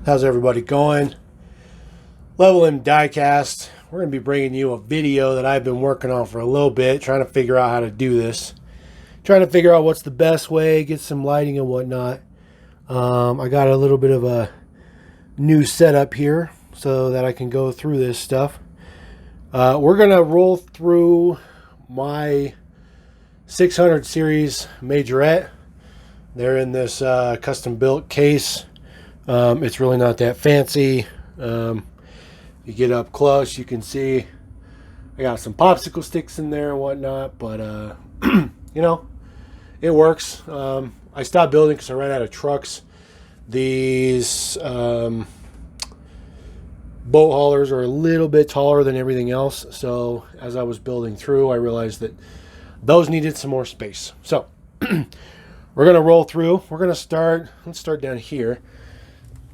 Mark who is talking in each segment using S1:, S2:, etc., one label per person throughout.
S1: How's everybody going? Level M Diecast. We're going to be bringing you a video that I've been working on for a little bit, trying to figure out how to do this. Trying to figure out what's the best way, get some lighting and whatnot. I got a little bit of a new setup here so that I can go through this stuff. We're going to roll through my 600 series Majorette. They're in this custom built case. It's really not that fancy. You get up close, you can see I got some popsicle sticks in there and whatnot, but you know, it works. I stopped building because I ran out of trucks. These boat haulers are a little bit taller than everything else, so as I was building through, I realized that those needed some more space. So we're gonna roll through. We're gonna start. Let's start down here.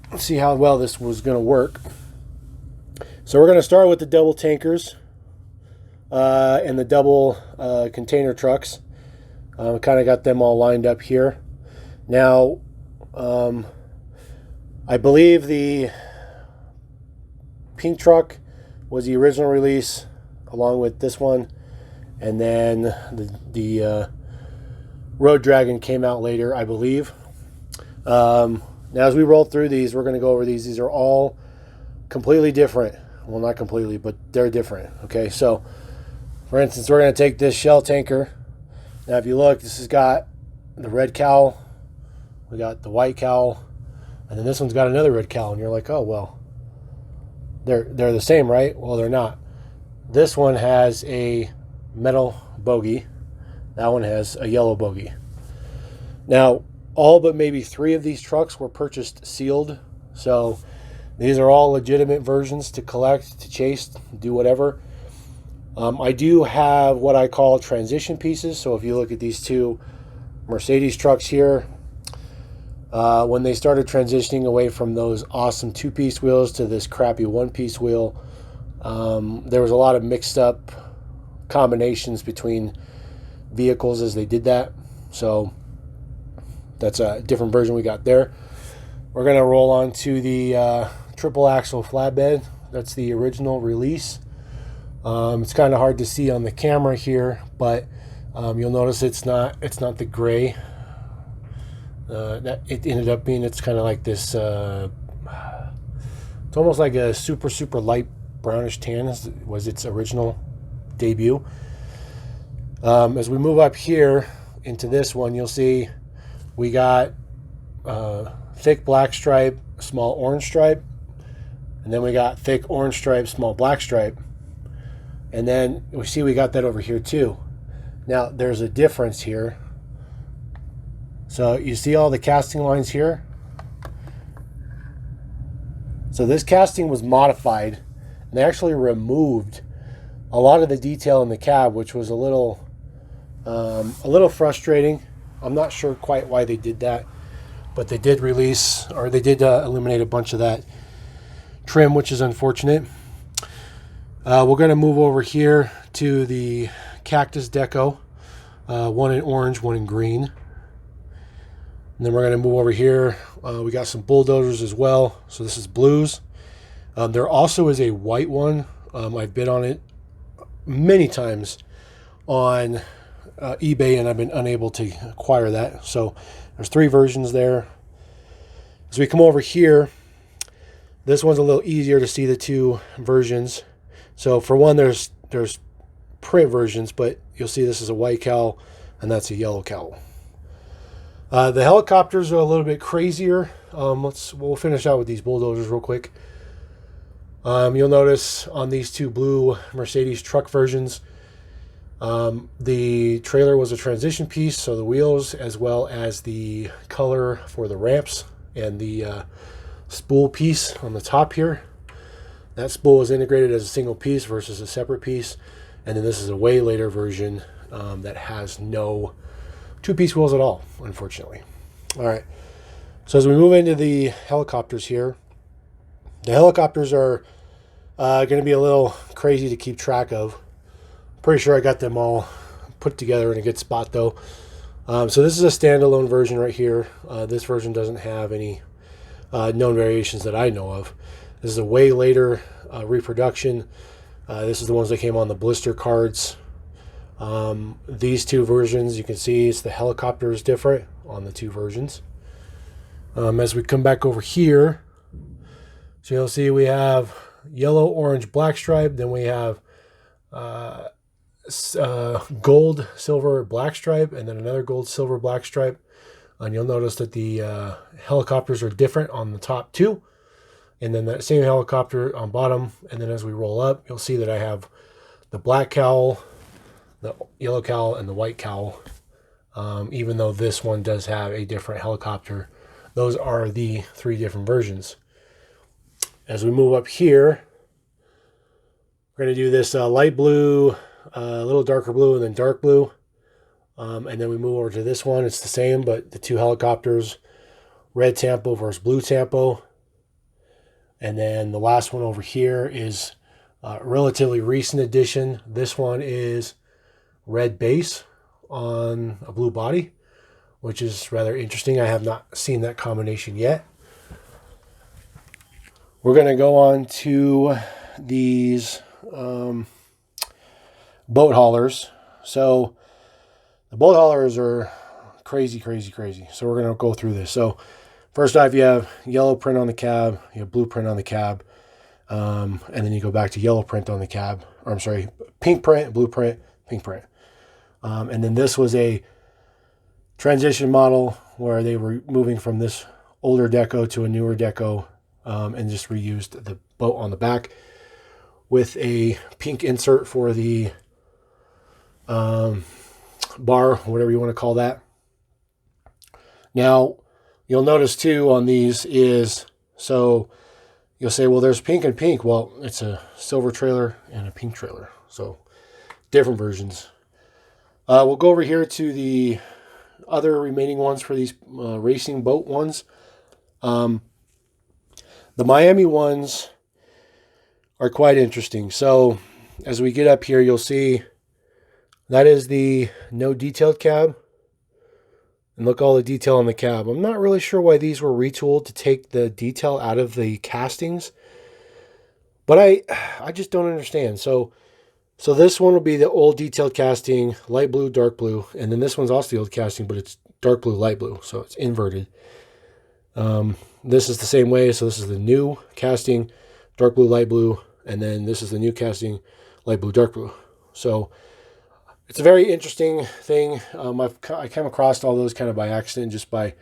S1: Let's see how well this was gonna work. So we're going to start with the double tankers and the double container trucks. Kind of got them all lined up here. Now, I believe the pink truck was the original release along with this one. And then the Road Dragon came out later, I believe. Now, as we roll through these, we're going to go over these. These are all completely different. Well, not completely, but they're different. Okay, so for instance, we're going to take this shell tanker. Now, if you look, this has got the red cowl, we got the white cowl, and then this one's got another red cowl. And you're like, oh well, they're the same, right? Well, they're not. This one has a metal bogey. That one has a yellow bogey. Now, all but maybe 3 of these trucks were purchased sealed, so these are all legitimate versions to collect, to chase, do whatever. I do have what I call transition pieces. So if you look at these two Mercedes trucks here, when they started transitioning away from those awesome 2-piece wheels to this crappy 1-piece wheel, there was a lot of mixed up combinations between vehicles as they did that. So that's a different version we got there. We're going to roll on to the triple axle flatbed. That's the original release. It's kind of hard to see on the camera here, but you'll notice it's not the gray that it ended up being. It's kind of like this. It's almost like a super light brownish tan. Was its original debut. As we move up here into this one, you'll see we got thick black stripe, small orange stripe, and then we got thick orange stripe, small black stripe, and then we see we got that over here too. Now there's a difference here. So you see all the casting lines here. So this casting was modified, and they actually removed a lot of the detail in the cab, which was a little frustrating. I'm not sure quite why they did that, but they did release, or they did eliminate a bunch of that trim, which is unfortunate. We're going to move over here to the cactus deco, one in orange, one in green. And then we're going to move over here. We got some bulldozers as well. So this is blues. There also is a white one. I've bid on it many times on eBay, and I've been unable to acquire that. So there's 3 versions there. As we come over here, this one's a little easier to see the 2 versions. So for one, there's print versions, but you'll see this is a white cowl and that's a yellow cowl. The helicopters are a little bit crazier. We'll finish out with these bulldozers real quick. You'll notice on these 2 blue Mercedes truck versions, the trailer was a transition piece, so the wheels as well as the color for the ramps and the spool piece on the top here. That spool was integrated as a single piece versus a separate piece. And then this is a way later version that has no 2-piece wheels at all, unfortunately. All right. So as we move into the helicopters here, the helicopters are going to be a little crazy to keep track of. Pretty sure I got them all put together in a good spot though. So this is a standalone version right here. This version doesn't have any known variations that I know of. This is a way later reproduction. This is the ones that came on the blister cards. These two versions, you can see the helicopter is different on the two versions. As we come back over here, so you'll see we have yellow, orange, black stripe. Then we have gold, silver, black stripe, and then another gold, silver, black stripe. And you'll notice that the helicopters are different on the top two, and then that same helicopter on bottom. And then as we roll up, you'll see that I have the black cowl, the yellow cowl, and the white cowl. Even though this one does have a different helicopter, those are the three different versions. As we move up here, we're going to do this light blue, a little darker blue, and then dark blue. And then we move over to this one. It's the same, but the two helicopters, red tampo versus blue tampo. And then the last one over here is a relatively recent addition. This one is red base on a blue body, which is rather interesting. I have not seen that combination yet. We're going to go on to these boat haulers. So the boat haulers are crazy, crazy, crazy. So we're going to go through this. So first off, you have yellow print on the cab, you have blue print on the cab, and then you go back to yellow print on the cab, or I'm sorry, pink print, blue print, pink print. And then this was a transition model where they were moving from this older deco to a newer deco, and just reused the boat on the back with a pink insert for the bar, whatever you want to call that. Now, you'll notice too on these is, so you'll say, well, there's pink and pink. Well, it's a silver trailer and a pink trailer. So different versions. We'll go over here to the other remaining ones for these racing boat ones. The Miami ones are quite interesting. So as we get up here, you'll see that is the no detailed cab. And look all the detail on the cab. I'm not really sure why these were retooled to take the detail out of the castings, but I just don't understand. So this one will be the old detailed casting, light blue, dark blue, and then this one's also the old casting, but it's dark blue, light blue, so it's inverted. This is the same way, so this is the new casting, dark blue, light blue, and then this is the new casting, light blue, dark blue. So it's a very interesting thing. I came across all those kind of by accident, just by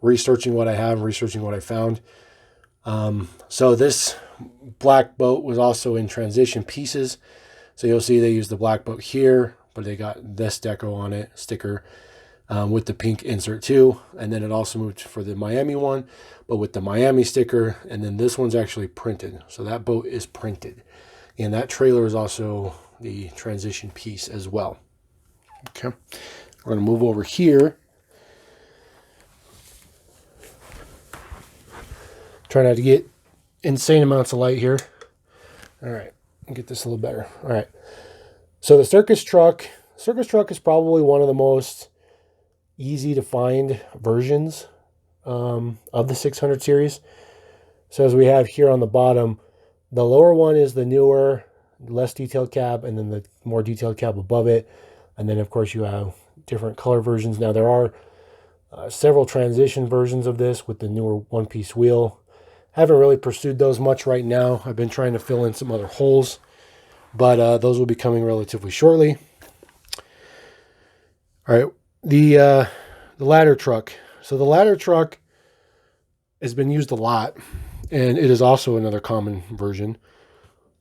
S1: researching what I have, researching what I found. So this black boat was also in transition pieces. So you'll see they use the black boat here, but they got this deco on it, sticker, with the pink insert too. And then it also moved for the Miami one, but with the Miami sticker. And then this one's actually printed. So that boat is printed. And that trailer is also the transition piece as well. Okay, we're going to move over here. Try not to get insane amounts of light here. All right, get this a little better. All right, so the Circus truck is probably one of the most easy to find versions of the 600 series. So as we have here on the bottom, the lower one is the newer, less detailed cab, and then the more detailed cab above it. And then, of course, you have different color versions. Now, there are several transition versions of this with the newer one-piece wheel. Haven't really pursued those much right now. I've been trying to fill in some other holes, but those will be coming relatively shortly. All right, the ladder truck. So the ladder truck has been used a lot, and it is also another common version.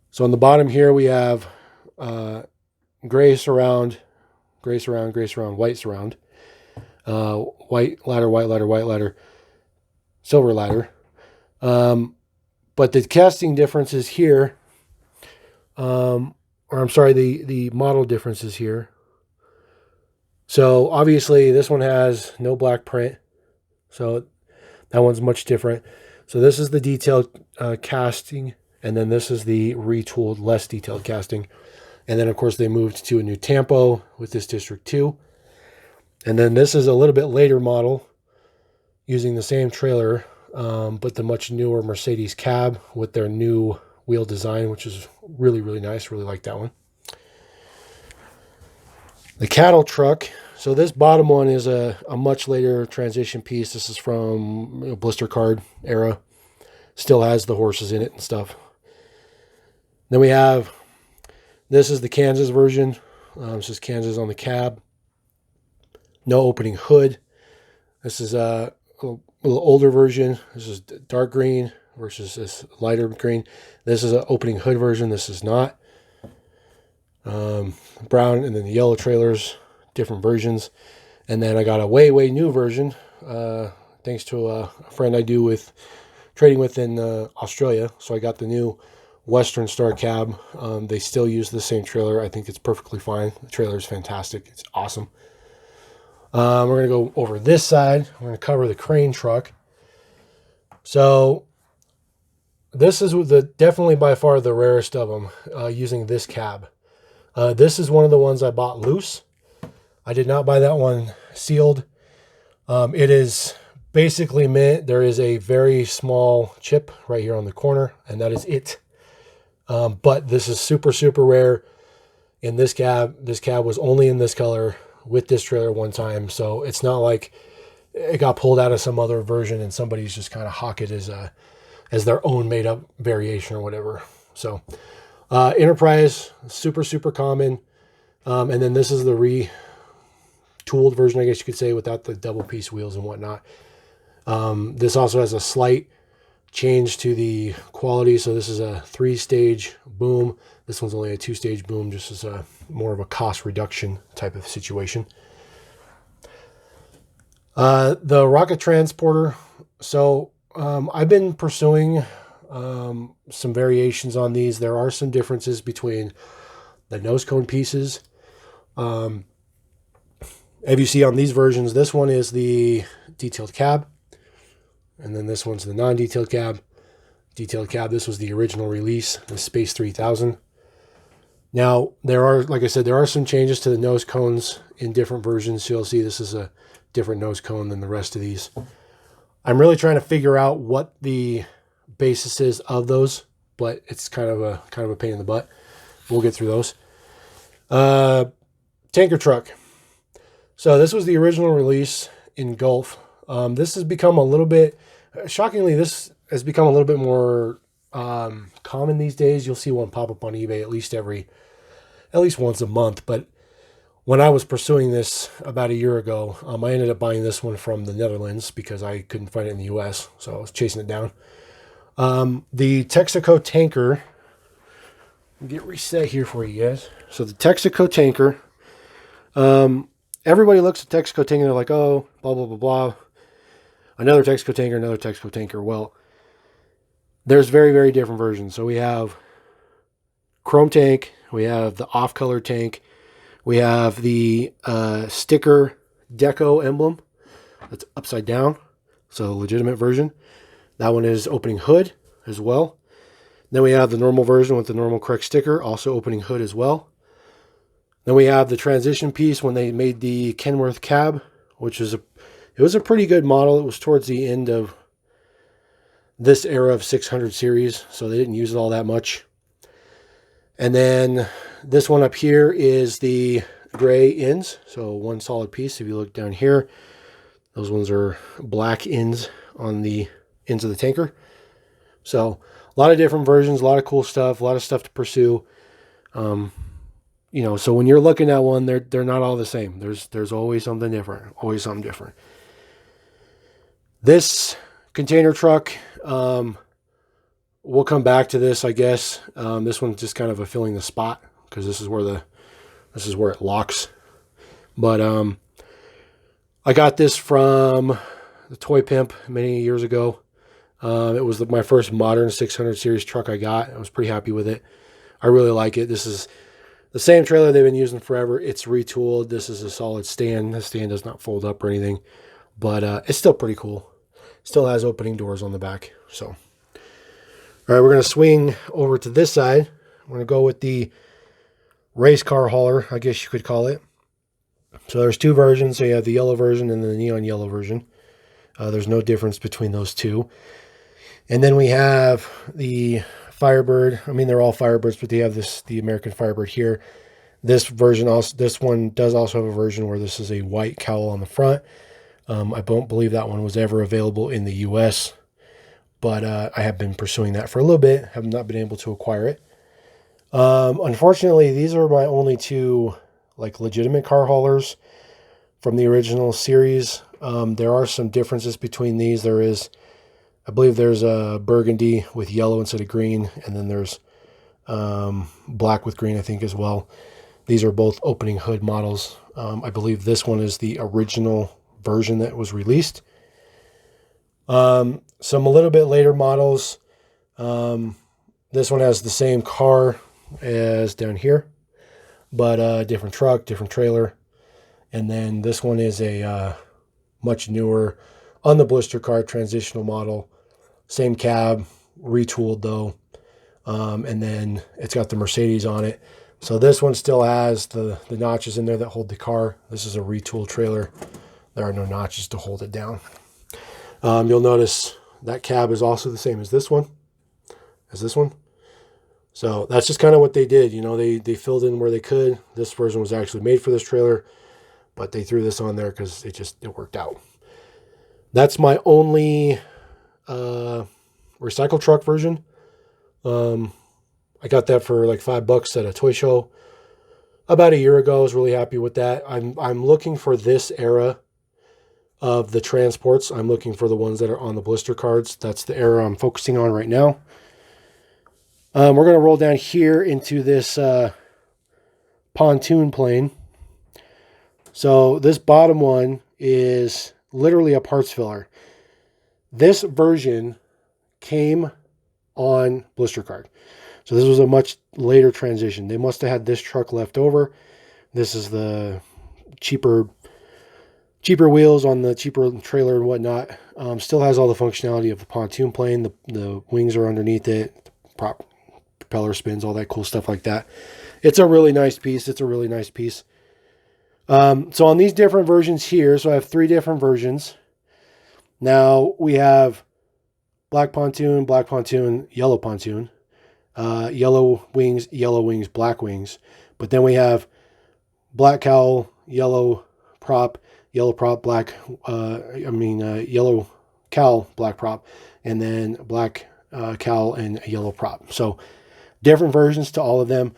S1: So on the bottom here, we have gray surround, white surround, white ladder, white ladder, white ladder, silver ladder. But the casting differences here, or I'm sorry, the model differences here. So obviously this one has no black print, so that one's much different. So this is the detailed casting, and then this is the retooled, less detailed casting. And then, of course, they moved to a new tampo with this District 2. And then this is a little bit later model using the same trailer. but the much newer Mercedes cab with their new wheel design, which is really, really nice. Really like that one. The cattle truck. So this bottom one is a much later transition piece. This is from blister card era. Still has the horses in it and stuff. Then we have, this is the Kansas version. This is Kansas on the cab. No opening hood. This is a little older version. This is dark green versus this lighter green. This is an opening hood version. This is not. Brown, and then the yellow trailers, different versions. And then I got a way new version, thanks to a friend I do with trading with in Australia. So I got the new Western Star cab. They still use the same trailer. I think it's perfectly fine. The trailer is fantastic. It's awesome. We're going to go over this side. We're going to cover the crane truck. So this is definitely by far the rarest of them, using this cab. This is one of the ones I bought loose. I did not buy that one sealed. It is basically mint. There is a very small chip right here on the corner, and that is it. But this is super, super rare in this cab. This cab was only in this color with this trailer one time. So it's not like it got pulled out of some other version and somebody's just kind of hawk it as their own made up variation or whatever. So Enterprise, super, super common. And then this is the retooled version, I guess you could say, without the double piece wheels and whatnot. This also has a slight change to the quality. So this is a 3-stage boom. This one's only a 2-stage boom, just as a more of a cost reduction type of situation. The rocket transporter. So I've been pursuing some variations on these. There are some differences between the nose cone pieces. As you see on these versions, this one is the detailed cab, and then this one's the non-detailed cab. Detailed cab, this was the original release, the Space 3000. Now, there are, like I said, there are some changes to the nose cones in different versions. So you'll see this is a different nose cone than the rest of these. I'm really trying to figure out what the basis is of those, but it's kind of a pain in the butt. We'll get through those. Tanker truck. So this was the original release in Gulf. This has become a little bit, shockingly, this has become a little bit more common these days. You'll see one pop up on eBay at least once a month. But when I was pursuing this about a year ago, I ended up buying this one from the Netherlands because I couldn't find it in the US, so I was chasing it down. The Texaco tanker, get reset here for you guys. So the Texaco tanker, everybody looks at Texaco tanker and they're like, oh, blah, blah, blah, blah. Another Texaco tanker, another Texaco tanker. Well, there's very, very different versions. So we have chrome tank, we have the off-color tank, we have the sticker deco emblem that's upside down, so legitimate version. That one is opening hood as well. Then we have the normal version with the normal correct sticker, also opening hood as well. Then we have the transition piece when they made the Kenworth cab, which is it was a pretty good model. It was towards the end of this era of 600 series, so they didn't use it all that much. And then this one up here is the gray ends, so one solid piece. If you look down here, those ones are black ends on the ends of the tanker. So a lot of different versions, a lot of cool stuff, a lot of stuff to pursue. So when you're looking at one, they're not all the same. There's always something different, always something different. This container truck, we'll come back to this, I guess. This one's just kind of a filling the spot because this is where it locks. But I got this from the Toy Pimp many years ago. It was my first modern 600 series truck I got. I was pretty happy with it. I really like it. This is the same trailer they've been using forever. It's retooled. This is a solid stand. The stand does not fold up or anything, but it's still pretty cool. Still has opening doors on the back. So, all right, we're going to swing over to this side. We're going to go with the race car hauler, I guess you could call it. So there's two versions. So you have the yellow version and the neon yellow version. There's no difference between those two. And then we have the Firebird. I mean, they're all Firebirds, but they have the American Firebird here. This version also, this one does also have a version where this is a white cowl on the front. I don't believe that one was ever available in the US, but I have been pursuing that for a little bit. Have not been able to acquire it. Unfortunately, these are my only two like legitimate car haulers from the original series. There are some differences between these. There is, I believe there's a burgundy with yellow instead of green, and then there's black with green, I think, as well. These are both opening hood models. I believe this one is the original version that was released. Some a little bit later models. This one has the same car as down here, but different truck, different trailer. And then this one is a much newer, on the blister car, transitional model. Same cab, retooled though. And then it's got the Mercedes on it. So this one still has the notches in there that hold the car. This is a retooled trailer. There are no notches to hold it down. You'll notice that cab is also the same as this one. So that's just kind of what they did. You know, they filled in where they could. This version was actually made for this trailer, but they threw this on there because it worked out. That's my only recycle truck version. I got that for like $5 at a toy show about a year ago. I was really happy with that. I'm looking for this era of the transports. I'm looking for the ones that are on the blister cards. That's the era I'm focusing on right now. We're going to roll down here into this pontoon plane. So this bottom one is literally a parts filler. This version came on blister card. So this was a much later transition. They must have had this truck left over. This is the cheaper wheels on the cheaper trailer and whatnot. Still has all the functionality of the pontoon plane. The wings are underneath it. Prop propeller spins, all that cool stuff like that. It's a really nice piece. So on these different versions here, so I have 3 different versions. Now we have black pontoon, yellow pontoon, yellow wings, black wings. But then we have black cowl, yellow prop, black, yellow cowl, black prop, and then black cowl and yellow prop. So different versions to all of them.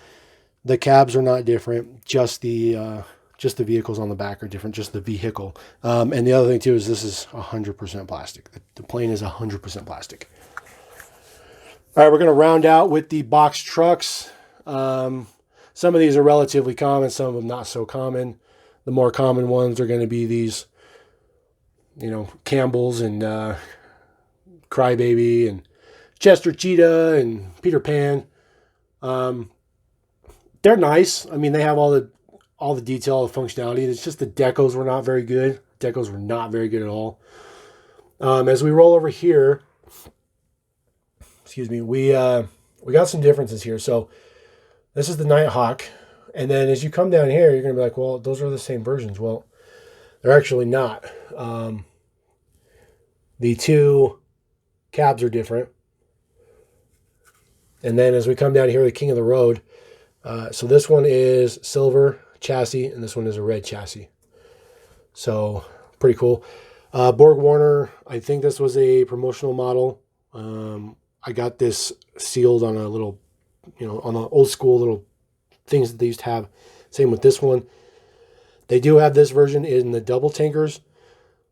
S1: The cabs are not different, just the vehicles on the back are different, just the vehicle. And the other thing too is this is 100% plastic. The plane is 100% plastic. All right, we're going to round out with the box trucks. Some of these are relatively common, some of them not so common. The more common ones are going to be these, Campbell's and Crybaby and Chester Cheetah and Peter Pan. They're nice. I mean, they have all the detail, the functionality. It's just the decos were not very good. Decos were not very good at all. As we roll over here, we got some differences here. So this is the Nighthawk. And then as you come down here, you're going to be like, well, those are the same versions. Well, they're actually not. The 2 cabs are different. And then as we come down here, the King of the Road. So this one is silver chassis, and this one is a red chassis. So pretty cool. Borg Warner, I think this was a promotional model. I got this sealed on a little, on the old school little things that they used to have. Same with this one. They do have this version in the double tankers,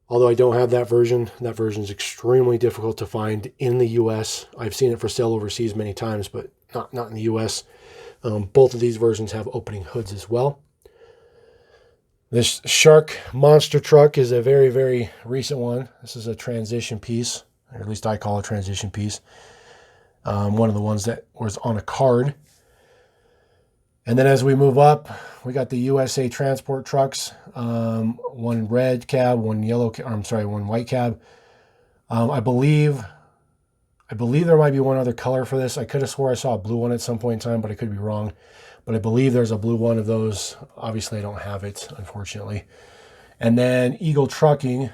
S1: although I don't have that version. That version is extremely difficult to find in the US. I've seen it for sale overseas many times, but not in the US. Both of these versions have opening hoods as well. This Shark monster truck is a very, very recent one. This is a transition piece, or at least I call it a transition piece. One of the ones that was on a card. And then as we move up, we got the USA transport trucks. One red cab, one white cab. I believe there might be one other color for this. I could have swore I saw a blue one at some point in time, but I could be wrong. But I believe there's a blue one of those. Obviously, I don't have it, unfortunately. And then Eagle Trucking.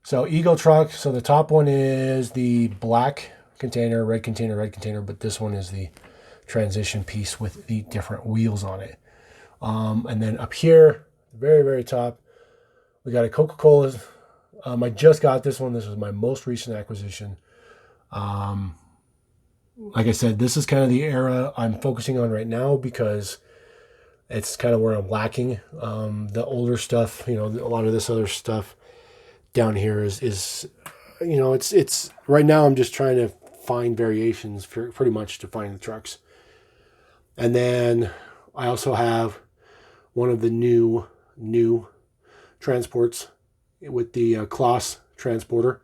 S1: So Eagle truck. So the top one is the black container, red container, but this one is the transition piece with the different wheels on it. And then up here, very, very top, we got a Coca-Cola. I just got this one. This was my most recent acquisition. Like I said, this is kind of the era I'm focusing on right now because it's kind of where I'm lacking. The older stuff, a lot of this other stuff down here is it's right now I'm just trying to find variations for pretty much to find the trucks. And then I also have one of the new transports with the Kloss transporter.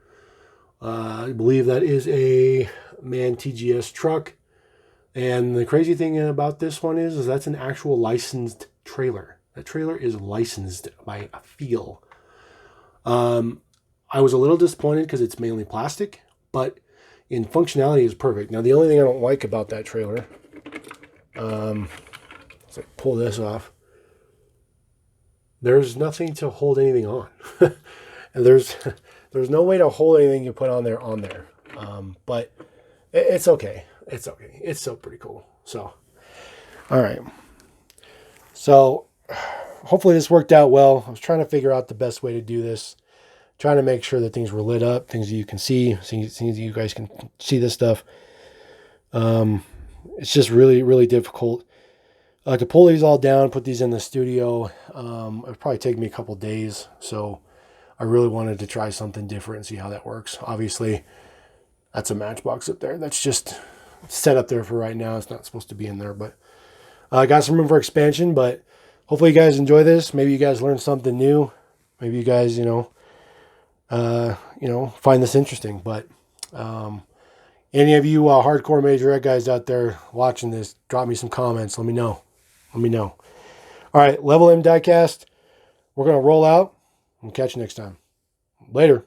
S1: I believe that is a MAN TGS truck. And the crazy thing about this one is that's an actual licensed trailer. That trailer is licensed by a feel. I was a little disappointed because it's mainly plastic, but in functionality is perfect. Now, the only thing I don't like about that trailer, let's pull this off. There's nothing to hold anything on. And there's no way to hold anything you put on there. But it's okay. It's okay. It's still pretty cool. So, all right. So, hopefully this worked out well. I was trying to figure out the best way to do this. Trying to make sure that things were lit up, things that you can see, things that you guys can see this stuff. It's just really, really difficult to pull these all down, put these in the studio. It would probably take me a couple days. So I really wanted to try something different and see how that works. Obviously, that's a Matchbox up there. That's just set up there for right now. It's not supposed to be in there, but I got some room for expansion. But hopefully you guys enjoy this. Maybe you guys learned something new. Maybe you guys, find this interesting. But any of you hardcore Majorette guys out there watching this, drop me some comments. Let me know. All right, Level M Diecast. We're going to roll out. We'll catch you next time. Later.